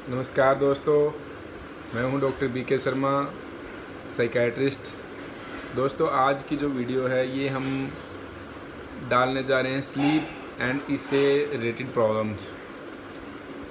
नमस्कार दोस्तों, मैं हूं डॉक्टर बी.के. शर्मा, साइकियाट्रिस्ट। दोस्तों, आज की जो वीडियो है ये हम डालने जा रहे हैं स्लीप एंड इससे रिलेटेड प्रॉब्लम्स।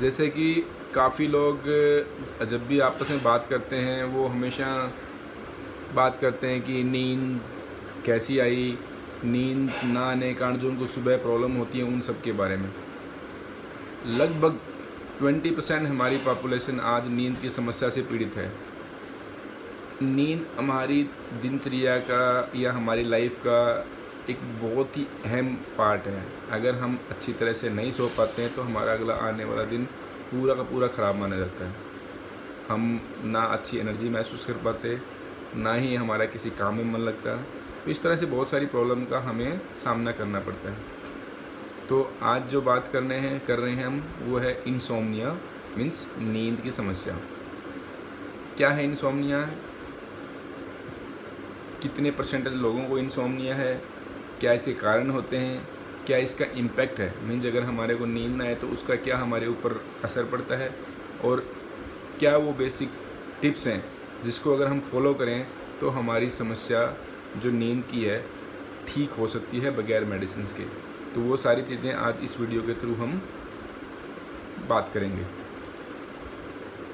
जैसे कि काफ़ी लोग जब भी आपस में बात करते हैं वो हमेशा बात करते हैं कि नींद कैसी आई, नींद ना आने के कारण जो उनको सुबह प्रॉब्लम होती है उन सब के बारे में। लगभग 20% हमारी पॉपुलेशन आज नींद की समस्या से पीड़ित है। नींद हमारी दिनचर्या का या हमारी लाइफ का एक बहुत ही अहम पार्ट है। अगर हम अच्छी तरह से नहीं सो पाते हैं तो हमारा अगला आने वाला दिन पूरा का पूरा ख़राब माना जाता है। हम ना अच्छी एनर्जी महसूस कर पाते, ना ही हमारा किसी काम में मन लगता। तो इस तरह से बहुत सारी प्रॉब्लम का हमें सामना करना पड़ता है। तो आज जो बात कर रहे हैं हम वो है इंसोम्निया, मीन्स नींद की समस्या। क्या है इंसोम्निया? कितने परसेंटेज लोगों को इंसोम्निया है? क्या इसके कारण होते हैं? क्या इसका इम्पैक्ट है? मीन्स अगर हमारे को नींद ना आए तो उसका क्या हमारे ऊपर असर पड़ता है, और क्या वो बेसिक टिप्स हैं जिसको अगर हम फॉलो करें तो हमारी समस्या जो नींद की है ठीक हो सकती है बगैर मेडिसिन के। तो वो सारी चीज़ें आज इस वीडियो के थ्रू हम बात करेंगे।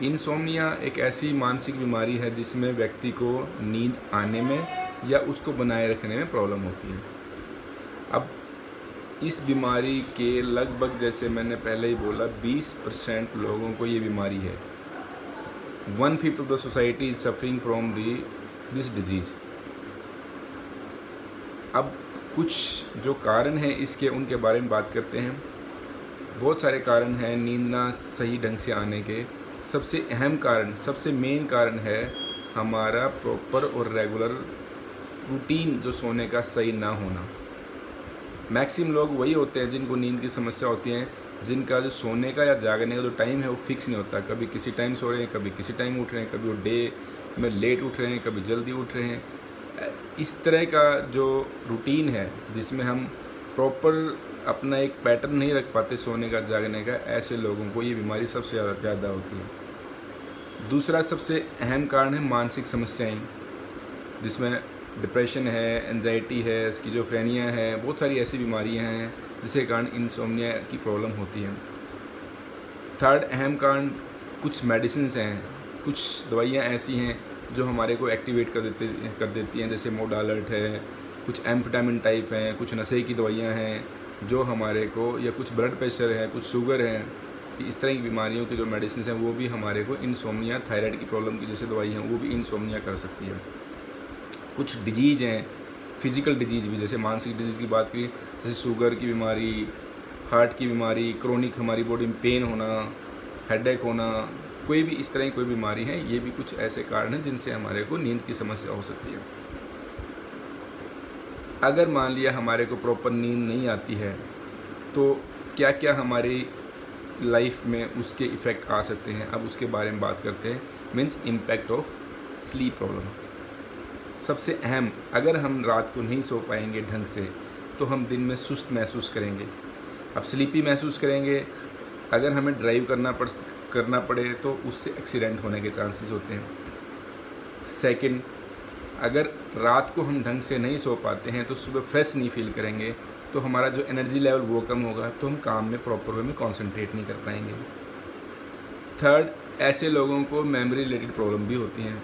इंसोम्निया एक ऐसी मानसिक बीमारी है जिसमें व्यक्ति को नींद आने में या उसको बनाए रखने में प्रॉब्लम होती है। अब इस बीमारी के लगभग, जैसे मैंने पहले ही बोला, 20% लोगों को ये बीमारी है। 1/5 of the society is suffering from this disease. अब कुछ जो कारण हैं इसके, उनके बारे में बात करते हैं। बहुत सारे कारण हैं नींद ना सही ढंग से आने के। सबसे अहम कारण, सबसे मेन कारण है हमारा प्रॉपर और रेगुलर रूटीन जो सोने का सही ना होना। मैक्सिमम लोग वही होते हैं जिनको नींद की समस्या होती है, जिनका जो सोने का या जागने का जो टाइम है वो फिक्स नहीं होता। कभी किसी टाइम सो रहे हैं, कभी किसी टाइम उठ रहे हैं, कभी वो डे में लेट उठ रहे हैं, कभी जल्दी उठ रहे हैं। इस तरह का जो रूटीन है जिसमें हम प्रॉपर अपना एक पैटर्न नहीं रख पाते सोने का जागने का, ऐसे लोगों को ये बीमारी सबसे ज़्यादा होती है। दूसरा सबसे अहम कारण है मानसिक समस्याएं, जिसमें डिप्रेशन है, एंजाइटी है, स्किज़ोफ्रेनिया है, बहुत सारी ऐसी बीमारियां हैं जिसके कारण इंसोम्निया की प्रॉब्लम होती है। थर्ड अहम कारण कुछ मेडिसिन्स हैं, कुछ दवाइयाँ ऐसी हैं जो हमारे को एक्टिवेट कर देती हैं, जैसे मोड अलर्ट है, कुछ एम्फेटामिन टाइप हैं, कुछ नशे की दवाइयाँ हैं जो हमारे को, या कुछ ब्लड प्रेशर है, कुछ शुगर है, इस तरह की बीमारियों की जो मेडिसिन हैं वो भी हमारे को इंसोम्निया, थायराइड की प्रॉब्लम की जैसे दवाई हैं वो भी इंसोम्निया कर सकती है। कुछ डिजीज़ हैं, फिजिकल डिजीज़ भी, जैसे मानसिक डिजीज़ की बात करें, जैसे शुगर की बीमारी, हार्ट की बीमारी, क्रोनिक हमारी बॉडी में पेन होना, हेडेक होना, कोई भी इस तरह की कोई बीमारी है, ये भी कुछ ऐसे कारण हैं जिनसे हमारे को नींद की समस्या हो सकती है। अगर मान लिया हमारे को प्रॉपर नींद नहीं आती है तो क्या क्या हमारी लाइफ में उसके इफ़ेक्ट आ सकते हैं, अब उसके बारे में बात करते हैं। Means impact of sleep problem. सबसे अहम, अगर हम रात को नहीं सो पाएंगे ढंग से तो हम दिन में सुस्त महसूस करेंगे, अब स्लीपी महसूस करेंगे। अगर हमें ड्राइव करना पड़े तो उससे एक्सीडेंट होने के चांसेस होते हैं। सेकंड, अगर रात को हम ढंग से नहीं सो पाते हैं तो सुबह फ्रेश नहीं फील करेंगे, तो हमारा जो एनर्जी लेवल वो कम होगा, तो हम काम में प्रॉपर वे में कॉन्सेंट्रेट नहीं कर पाएंगे। थर्ड, ऐसे लोगों को मेमोरी रिलेटेड प्रॉब्लम भी होती हैं।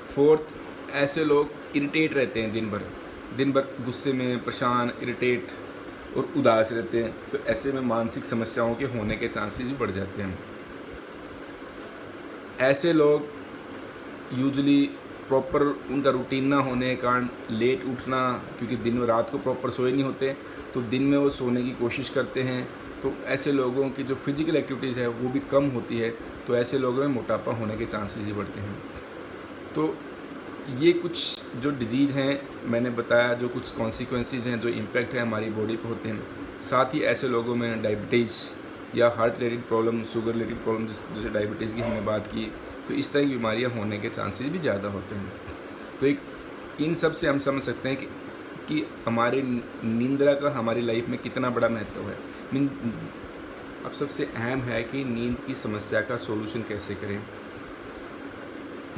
फोर्थ, ऐसे लोग इरिटेट रहते हैं दिन भर गुस्से में, परेशान, इरिटेट और उदास रहते हैं, तो ऐसे में मानसिक समस्याओं के होने के चांसेस भी बढ़ जाते हैं। ऐसे लोग यूजुअली प्रॉपर उनका रूटीन ना होने के कारण लेट उठना, क्योंकि दिन में रात को प्रॉपर सोए नहीं होते तो दिन में वो सोने की कोशिश करते हैं, तो ऐसे लोगों की जो फिजिकल एक्टिविटीज़ है वो भी कम होती है, तो ऐसे लोगों में मोटापा होने के चांसेस ही बढ़ते हैं। तो ये कुछ जो डिजीज़ हैं मैंने बताया, जो कुछ कॉन्सिक्वेंसेस हैं, जो इम्पैक्ट है हमारी बॉडी पे होते हैं। साथ ही ऐसे लोगों में डायबिटीज़ या heart related problem, sugar related problem, जैसे डायबिटीज़ की हमने बात की, तो इस तरह की बीमारियां होने के चांसेस भी ज़्यादा होते हैं। तो एक इन सब से हम समझ सकते हैं कि हमारी निंद्रा का हमारी लाइफ में कितना बड़ा महत्व है। अब सबसे अहम है कि नींद की समस्या का सॉल्यूशन कैसे करें।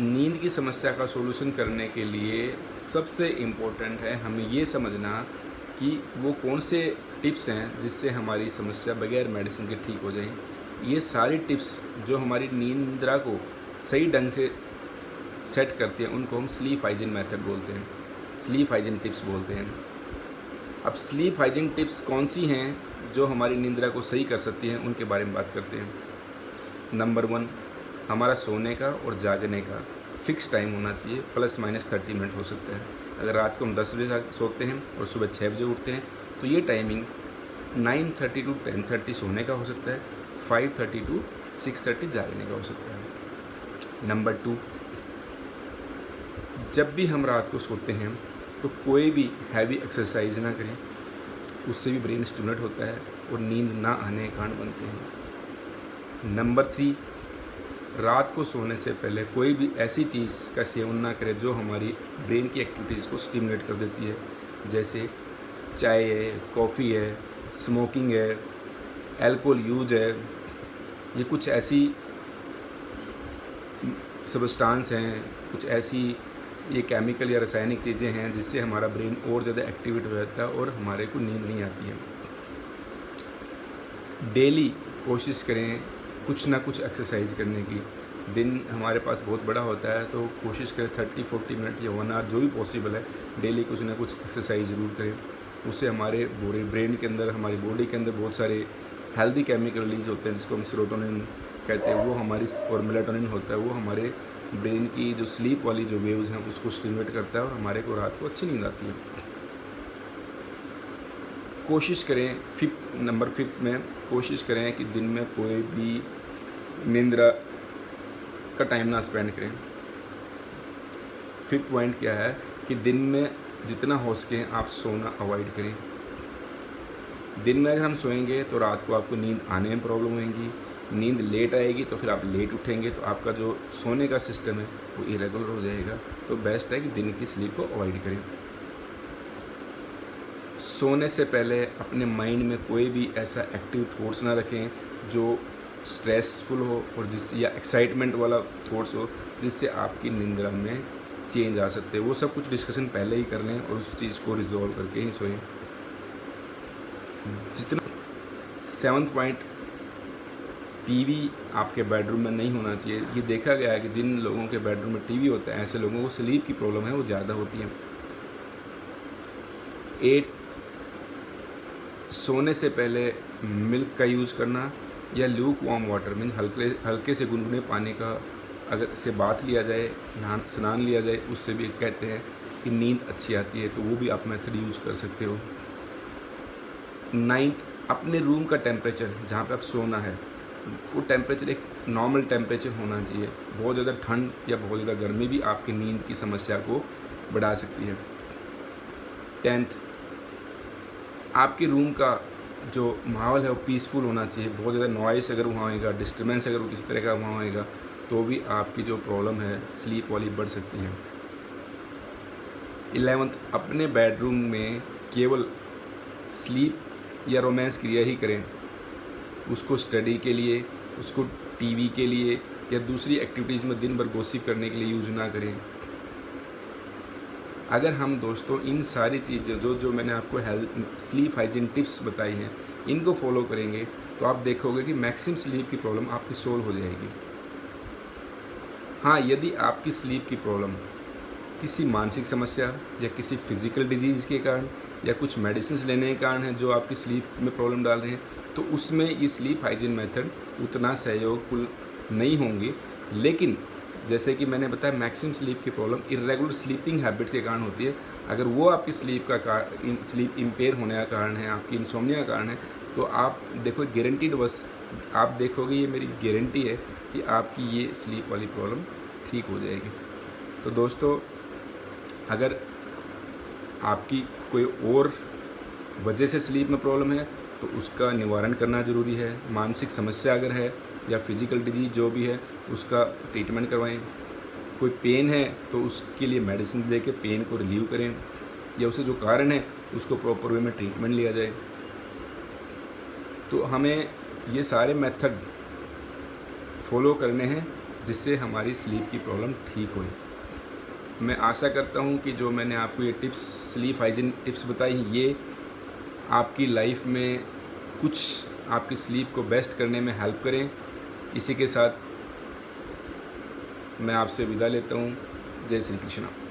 नींद की समस्या का सॉल्यूशन करने के लिए सबसे इम्पोर्टेंट है हमें ये समझना कि वो कौन से टिप्स हैं जिससे हमारी समस्या बगैर मेडिसिन के ठीक हो जाए। ये सारी टिप्स जो हमारी निद्रा को सही ढंग से सेट करती हैं उनको हम स्लीप हाइजीन मेथड बोलते हैं, स्लीप हाइजीन टिप्स बोलते हैं। अब स्लीप हाइजीन टिप्स कौन सी हैं जो हमारी निद्रा को सही कर सकती हैं, उनके बारे में बात करते हैं। नंबर 1, हमारा सोने का और जागने का फ़िक्स टाइम होना चाहिए, ±30 मिनट हो सकता है। अगर रात को हम 10 बजे तक सोते हैं और सुबह 6 बजे उठते हैं तो ये टाइमिंग 9:30 to 10:30 सोने का हो सकता है, 5:30 to 6:30 जागने का हो सकता है। नंबर 2, जब भी हम रात को सोते हैं तो कोई भी हैवी एक्सरसाइज ना करें, उससे भी ब्रेन स्टिमुलेट होता है और नींद ना आने के कारण बनते हैं। नंबर 3, रात को सोने से पहले कोई भी ऐसी चीज़ का सेवन ना करें जो हमारी ब्रेन की एक्टिविटीज़ को स्टिमुलेट कर देती है, जैसे चाय है, कॉफ़ी है, स्मोकिंग है, अल्कोहल यूज है। ये कुछ ऐसी सब्सटेंस हैं, कुछ ऐसी ये केमिकल या रासायनिक चीज़ें हैं जिससे हमारा ब्रेन और ज़्यादा एक्टिवेट हो जाता है और हमारे को नींद नहीं आती है। डेली कोशिश करें कुछ ना कुछ एक्सरसाइज करने की। दिन हमारे पास बहुत बड़ा होता है तो कोशिश करें 30-40 मिनट या 1 आवर जो भी पॉसिबल है डेली कुछ ना कुछ एक्सरसाइज ज़रूर करें। उससे हमारे पूरे ब्रेन के अंदर, हमारी बॉडी के अंदर बहुत सारे हेल्दी केमिकल रिलीज होते हैं जिसको हम सेरोटोनिन कहते हैं, वो हमारी, और मेलाटोनिन होता है, वो हमारे ब्रेन की जो स्लीप वाली जो वेव्स हैं उसको स्टिमुलेट करता है और हमारे को रात को अच्छी नींद आती है। कोशिश करें नंबर 5 में कोशिश करें कि दिन में कोई भी निंद्रा का टाइम ना स्पेंड करें। 5th पॉइंट क्या है कि दिन में जितना हो सके आप सोना अवॉइड करें। दिन में अगर हम सोएंगे तो रात को आपको नींद आने में प्रॉब्लम होगी, नींद लेट आएगी तो फिर आप लेट उठेंगे तो आपका जो सोने का सिस्टम है वो इरेगुलर हो जाएगा। तो बेस्ट है कि दिन की स्लीप को अवॉइड करें। सोने से पहले अपने माइंड में कोई भी ऐसा एक्टिव थॉट्स ना रखें जो स्ट्रेसफुल हो और जिससे या एक्साइटमेंट वाला थॉट्स हो जिससे आपकी निंद्रा में चेंज आ सकते हैं। वो सब कुछ डिस्कशन पहले ही कर लें और उस चीज़ को रिजॉल्व करके ही सोएं। जितना 7th पॉइंट, टीवी आपके बेडरूम में नहीं होना चाहिए। ये देखा गया है कि जिन लोगों के बेडरूम में टीवी होता है ऐसे लोगों को स्लीप की प्रॉब्लम है वो ज़्यादा होती है। 8, सोने से पहले मिल्क का यूज़ करना या ल्यूक वार्म वाटर मीन्स हल्के से गुनगुने पानी का अगर से बाथ लिया जाए, स्नान लिया जाए, उससे भी कहते हैं कि नींद अच्छी आती है, तो वो भी आप मेथड यूज़ कर सकते हो। 9th, अपने रूम का टेम्परेचर जहाँ पे आप सोना है वो टेम्परेचर एक नॉर्मल टेम्परेचर होना चाहिए। बहुत ज़्यादा ठंड या बहुत ज़्यादा गर्मी भी आपकी नींद की समस्या को बढ़ा सकती है। 10th, आपके रूम का जो माहौल है वो पीसफुल होना चाहिए। बहुत ज़्यादा नॉइस अगर वहाँ होएगा, डिस्टर्बेंस अगर किसी तरह का वहाँ होएगा तो भी आपकी जो प्रॉब्लम है स्लीप वाली बढ़ सकती है। 11th, अपने बेडरूम में केवल स्लीप या रोमांस क्रिया ही करें। उसको स्टडी के लिए, उसको टीवी के लिए या दूसरी एक्टिविटीज़ में दिन भर गॉसिप करने के लिए यूज ना करें। अगर हम दोस्तों इन सारी चीज़ें जो मैंने आपको स्लीप हाइजीन टिप्स बताई हैं इनको फॉलो करेंगे तो आप देखोगे कि मैक्सिमम स्लीप की प्रॉब्लम आपकी सोल्व हो जाएगी। हाँ, यदि आपकी स्लीप की प्रॉब्लम किसी मानसिक समस्या या किसी फिजिकल डिजीज़ के कारण या कुछ मेडिसिन लेने के कारण है जो आपकी स्लीप में प्रॉब्लम डाल रहे हैं तो उसमें ये स्लीप हाइजीन मेथड उतना सहयोगफुल नहीं होंगे। लेकिन जैसे कि मैंने बताया मैक्सिमम स्लीप की प्रॉब्लम इरेगुलर स्लीपिंग हैबिट्स के कारण होती है। अगर वो आपकी स्लीप इम्पेयर होने का कारण है, आपकी इंसोम्निया का कारण है, तो आप देखो गारंटीड, बस आप देखोगे ये मेरी गारंटी है कि आपकी ये स्लीप वाली प्रॉब्लम ठीक हो जाएगी। तो दोस्तों, अगर आपकी कोई और वजह से स्लीप में प्रॉब्लम है तो उसका निवारण करना ज़रूरी है। मानसिक समस्या अगर है या फिजिकल डिजीज़ जो भी है उसका ट्रीटमेंट करवाएं। कोई पेन है तो उसके लिए मेडिसिन लेके पेन को रिलीव करें या उसे जो कारण है उसको प्रॉपर वे में ट्रीटमेंट लिया जाए। तो हमें ये सारे मेथड फॉलो करने हैं जिससे हमारी स्लीप की प्रॉब्लम ठीक हो। मैं आशा करता हूँ कि जो मैंने आपको ये टिप्स, स्लीप हाइजीन टिप्स बताई हैं, ये आपकी लाइफ में कुछ आपकी स्लीप को बेस्ट करने में हेल्प करें। इसी के साथ मैं आपसे विदा लेता हूँ। जय श्री कृष्णा।